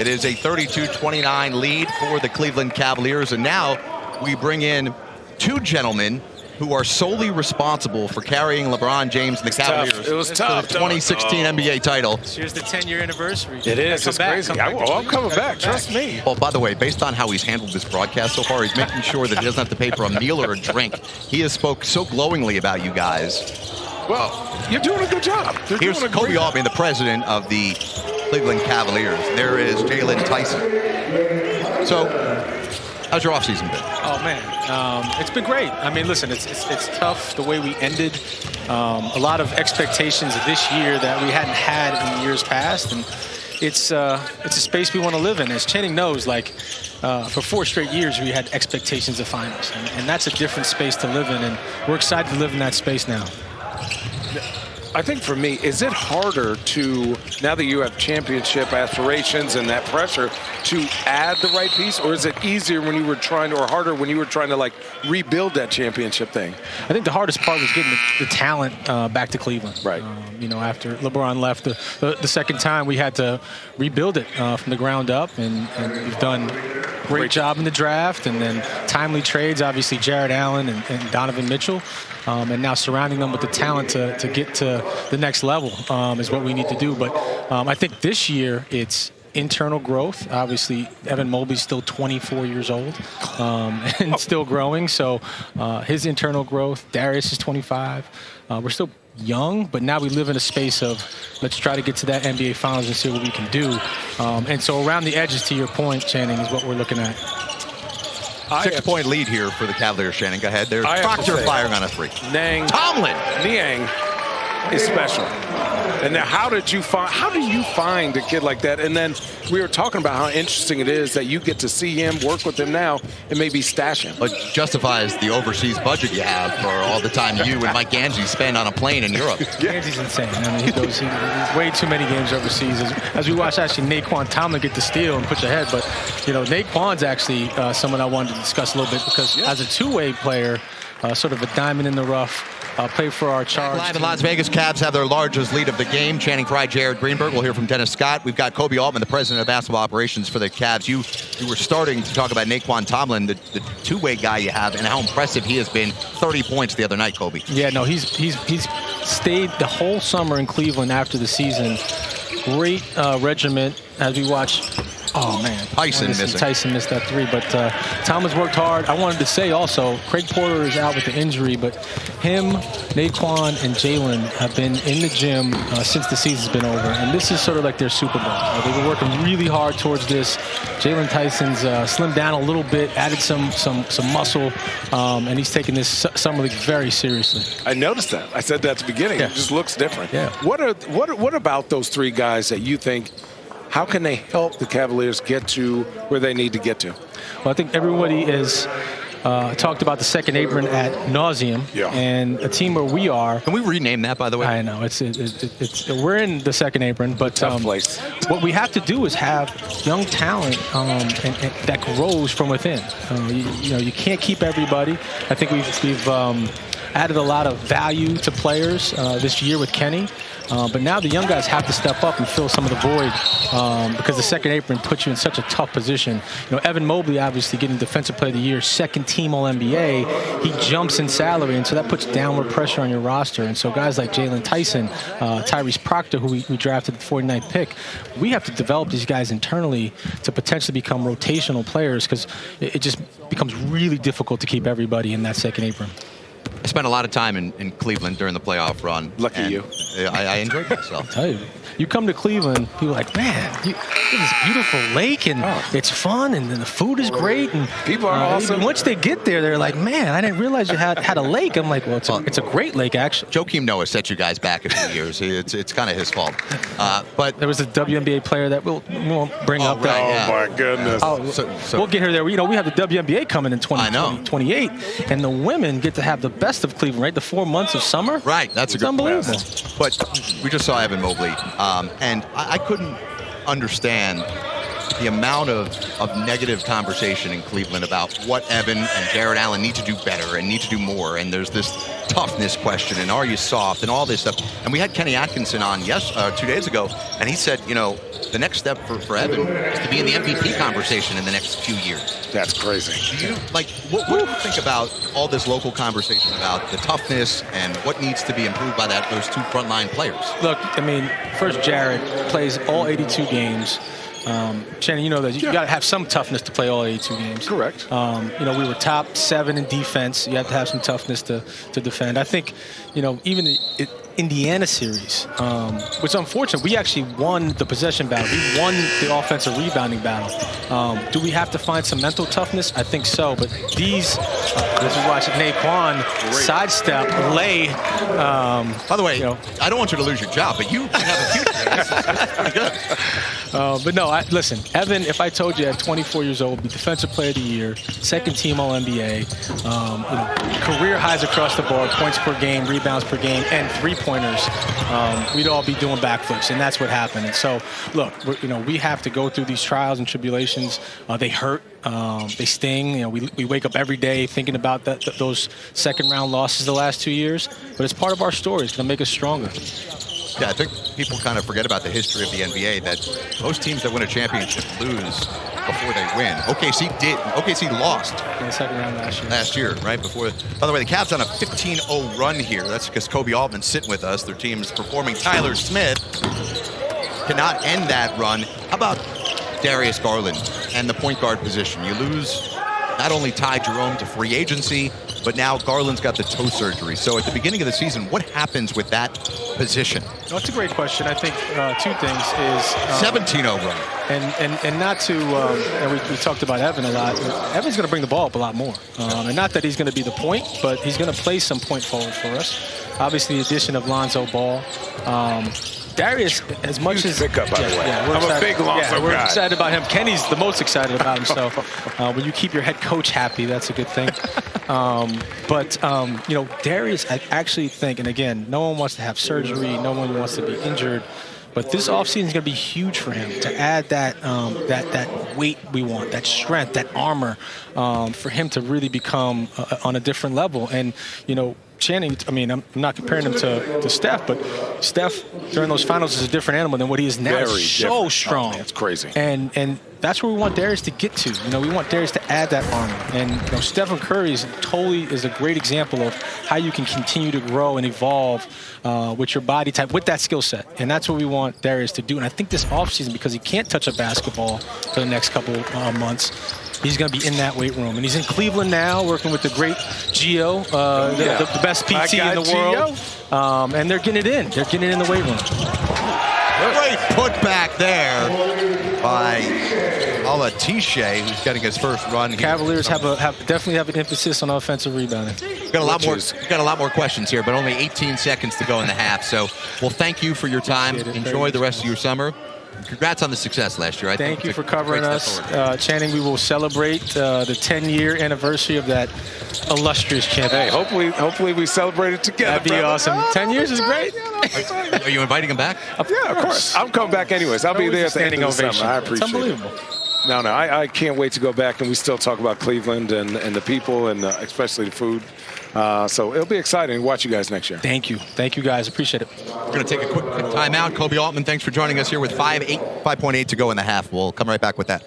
It is a 32-29 lead for the Cleveland Cavaliers, and now we bring in two gentlemen who are solely responsible for carrying LeBron James and the Cavaliers It was tough. to the 2016 NBA title. Here's the 10-year anniversary. It is. It's crazy. I'm coming back. Trust me. Well, by the way, based on how he's handled this broadcast so far, he's making sure that he doesn't have to pay for a meal or a drink. He has spoke so glowingly about you guys. Well, you're doing a good job. Here's Koby Altman, the president of the Cleveland Cavaliers. There is Jalen Tyson. So, how's your offseason been? Oh, man. It's been great. I mean, listen, it's tough the way we ended. A lot of expectations this year that we hadn't had in years past. And it's a space we want to live in. As Channing knows, like, for 4 straight years, we had expectations of finals. And that's a different space to live in. And we're excited to live in that space now. I think for me, is it harder to, now that you have championship aspirations and that pressure, to add the right piece? Or is it easier when you were trying to, or harder when you were trying to, like, rebuild that championship thing? I think the hardest part was getting the talent back to Cleveland. Right. You know, after LeBron left the second time, we had to rebuild it from the ground up. And we've done a great job in the draft. And then timely trades, obviously, Jared Allen and Donovan Mitchell. And now surrounding them with the talent to get to the next level is what we need to do. But I think this year it's internal growth. Obviously, Evan Mobley's still 24 years old and still growing. So his internal growth. Darius is 25. We're still young, but now we live in a space of let's try to get to that NBA Finals and see what we can do. And so around the edges, to your point, Channing, is what we're looking at. 6-point lead here for the Cavaliers, Shannon. Go ahead. There's Proctor firing on a 3. Niang is special. And now how do you find a kid like that? And then we were talking about how interesting it is that you get to see him, work with him now, and maybe stash him. It justifies the overseas budget you have for all the time you and Mike Ganji spend on a plane in Europe. Ganji's insane. I mean, he's way too many games overseas. As we watch actually Naquan Tomlin get the steal and push ahead, but you know, Naquan's actually someone I wanted to discuss a little bit because as a two-way player, sort of a diamond in the rough. Play for our charge. Live in Las Vegas, Cavs have their largest lead of the game. Channing Frye, Jared Greenberg. We'll hear from Dennis Scott. We've got Koby Altman, the president of basketball operations for the Cavs. You were starting to talk about Naquan Tomlin, the two-way guy you have, and how impressive he has been. 30 points the other night, Koby. Yeah, no, he's stayed the whole summer in Cleveland after the season. Great regiment as we watch. Oh, man. Tyson missed that 3, but Tom has worked hard. I wanted to say also, Craig Porter is out with the injury, but him, Naquan, and Jalen have been in the gym since the season's been over, and this is sort of like their Super Bowl. They've been working really hard towards this. Jalen Tyson's slimmed down a little bit, added some muscle, and he's taking this summer league very seriously. I noticed that. I said that at the beginning. Yeah. It just looks different. Yeah. What about those 3 guys that you think, how can they help the Cavaliers get to where they need to get to? Well, I think everybody has talked about the second apron ad nauseum, and a team where we are. Can we rename that, by the way? I know it's we're in the second apron, but tough place. What we have to do is have young talent and that grows from within. You can't keep everybody. I think we've added a lot of value to players this year with Kenny. But now the young guys have to step up and fill some of the void because the second apron puts you in such a tough position. You know, Evan Mobley obviously getting Defensive Player of the Year, second team All-NBA. He jumps in salary, and so that puts downward pressure on your roster. And so guys like Jalen Tyson, Tyrese Proctor, who we drafted the 49th pick, we have to develop these guys internally to potentially become rotational players because it just becomes really difficult to keep everybody in that second apron. I spent a lot of time in Cleveland during the playoff run. Lucky you. I enjoyed myself. I tell you, you come to Cleveland, people are like, man, you this beautiful lake, and it's fun, and the food is great, and people are awesome. Once they get there, they're like, man, I didn't realize you had a lake. I'm like, well, it's a great lake, actually. Joakim Noah set you guys back a few years. It's kind of his fault. But there was a WNBA player that we won't bring up. That. Oh, my goodness. So we'll get her there. You know, we have the WNBA coming in 2028, and the women get to have the best of Cleveland, right? The 4 months of summer. Right, that's a good unbelievable. But we just saw Evan Mobley, and I couldn't understand the amount of negative conversation in Cleveland about what Evan and Jared Allen need to do better and need to do more. And there's this toughness question and are you soft and all this stuff. And we had Kenny Atkinson on 2 days ago, and he said, you know, the next step for Evan is to be in the MVP conversation in the next few years. That's crazy. Do you, like, what do you think about all this local conversation about the toughness and what needs to be improved by those two frontline players? Look, I mean, first, Jared plays all 82 games. Shannon, you know that you got to have some toughness to play all 82 games. Correct. You know, we were top 7 in defense. You have to have some toughness to defend. I think, you know, even the Indiana series, which is unfortunate. We actually won the possession battle. We won the offensive rebounding battle. Do we have to find some mental toughness? I think so. But these, as we watch Naquan sidestep, lay. By the way, you know, I don't want you to lose your job, but you have a future. This is pretty good. But no, listen, Evan, if I told you at 24 years old, be Defensive Player of the Year, second team All-NBA, you know, career highs across the board, points per game, rebounds per game, and three-pointers, we'd all be doing backflips, and that's what happened. And so, look, you know, we have to go through these trials and tribulations. They hurt. They sting. You know, we wake up every day thinking about those second-round losses the last 2 years, but it's part of our story. It's going to make us stronger. Yeah, I think people kind of forget about the history of the NBA, that most teams that win a championship lose before they win. OKC did. OKC lost in the second round last year. Right before. By the way, the Cavs on a 15-0 run here. That's because Koby Altman's sitting with us. Their team is performing. Tyler Smith cannot end that run. How about Darius Garland and the point guard position? You lose not only Ty Jerome to free agency, but now Garland's got the toe surgery. So at the beginning of the season, what happens with that position? Well, that's a great question. I think two things is 17-0 run. And not to, and we talked about Evan a lot. Evan's going to bring the ball up a lot more. And not that he's going to be the point, but he's going to play some point forward for us. Obviously, the addition of Lonzo Ball. Darius, as much as pickup, by the way. Yeah, I'm a big Lonzo guy. We're excited about him. Kenny's the most excited about him. So when you keep your head coach happy, that's a good thing. But you know, Darius, I actually think, and again, no one wants to have surgery, no one wants to be injured. But this offseason is going to be huge for him to add that that weight we want, that strength, that armor, for him to really become on a different level. And you know, Channing, I mean, I'm not comparing him to Steph, but Steph during those finals is a different animal than what he is now. Very so different. strong. Oh, that's crazy. And that's where we want Darius to get to. You know, we want Darius to add that armor. And you know, Stephen Curry is a great example of how you can continue to grow and evolve with your body type, with that skill set. And that's what we want Darius to do. And I think this offseason, because he can't touch a basketball for the next couple months, he's going to be in that weight room. And he's in Cleveland now, working with the great Gio, the best PT in the world. And they're getting it in. They're getting it in the weight room. Great putback there by Alatishe, who's getting his first run here. Cavaliers definitely have an emphasis on offensive rebounding. We've got a lot more questions here, but only 18 seconds to go in the half. So, well, thank you for your time. Enjoy the rest of your summer. Congrats on the success last year. Thank you for covering us. Channing, we will celebrate the 10-year anniversary of that illustrious championship. Hey, hopefully we celebrate it together. That'd be awesome. 10 years is great. Are you inviting him back? Yeah, of course. I'm coming back anyways. I'll be there at the end of the summer. I appreciate it. It's unbelievable. No, I can't wait to go back, and we still talk about Cleveland and the people and especially the food. So it'll be exciting to watch you guys next year. Thank you. Thank you, guys. Appreciate it. We're going to take a quick timeout. Koby Altman, thanks for joining us here with 5.8 to go in the half. We'll come right back with that.